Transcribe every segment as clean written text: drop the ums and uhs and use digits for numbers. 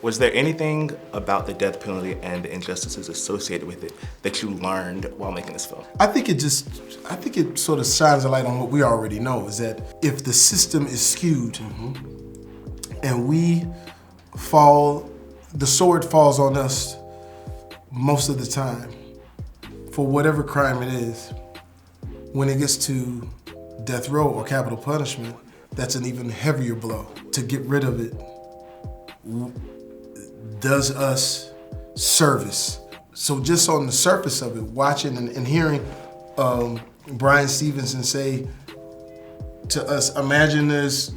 Was there anything about the death penalty and the injustices associated with it that you learned while making this film? I think it sort of shines a light on what we already know, is that if the system is skewed and we fall, the sword falls on us most of the time for whatever crime it is. When it gets to death row or capital punishment, that's an even heavier blow. To get rid of it does us service. So just on the surface of it, watching and hearing Brian Stevenson say to us, imagine there's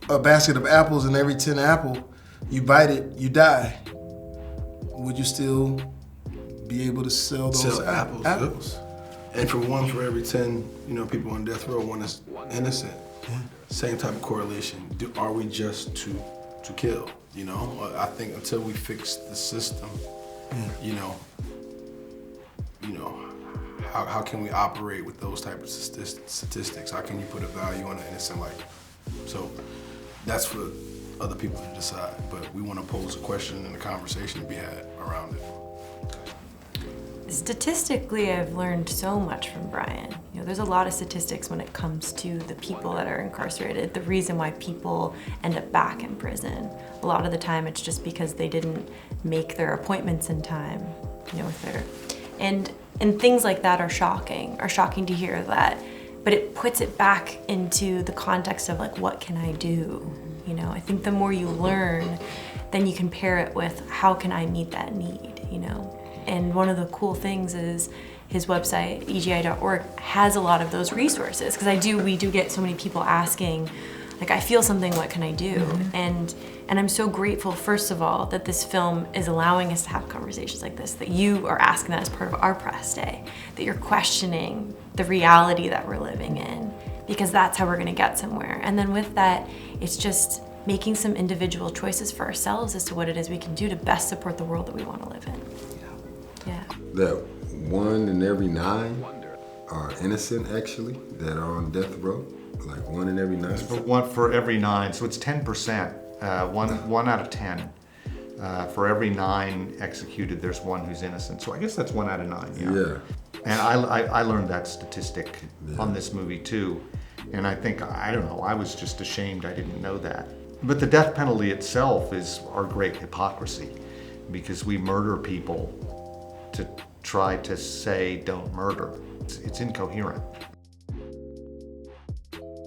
a basket of apples and every 10 apple, you bite it, you die. Would you still be able to sell those apples? And for every 10, people on death row, one is innocent. Yeah. Same type of correlation. Are we just to kill? I think until we fix the system, how can we operate with those type of statistics? How can you put a value on an innocent life? So that's for other people to decide. But we want to pose a question and a conversation to be had around it. Statistically, I've learned so much from Brian. There's a lot of statistics when it comes to the people that are incarcerated, the reason why people end up back in prison. A lot of the time it's just because they didn't make their appointments in time, and things like that are shocking to hear that, but it puts it back into the context of what can I do? I think the more you learn, then you can pair it with how can I meet that need, And one of the cool things is his website, egi.org, has a lot of those resources. Because we do get so many people asking, I feel something, what can I do? And I'm so grateful, first of all, that this film is allowing us to have conversations like this, that you are asking that as part of our press day, that you're questioning the reality that we're living in, because that's how we're gonna get somewhere. And then with that, it's just making some individual choices for ourselves as to what it is we can do to best support the world that we want to live in. Yeah. That 1 in every 9 are innocent, actually, that are on death row. 1 in every 9. It's for every 9, so it's 10%. One out of 10. For every 9 executed, there's 1 who's innocent. So I guess that's 1 out of 9. Yeah. And I learned that statistic on this movie too. And I think, I don't know, I was just ashamed I didn't know that. But the death penalty itself is our great hypocrisy, because we murder people to try to say don't murder. It's incoherent.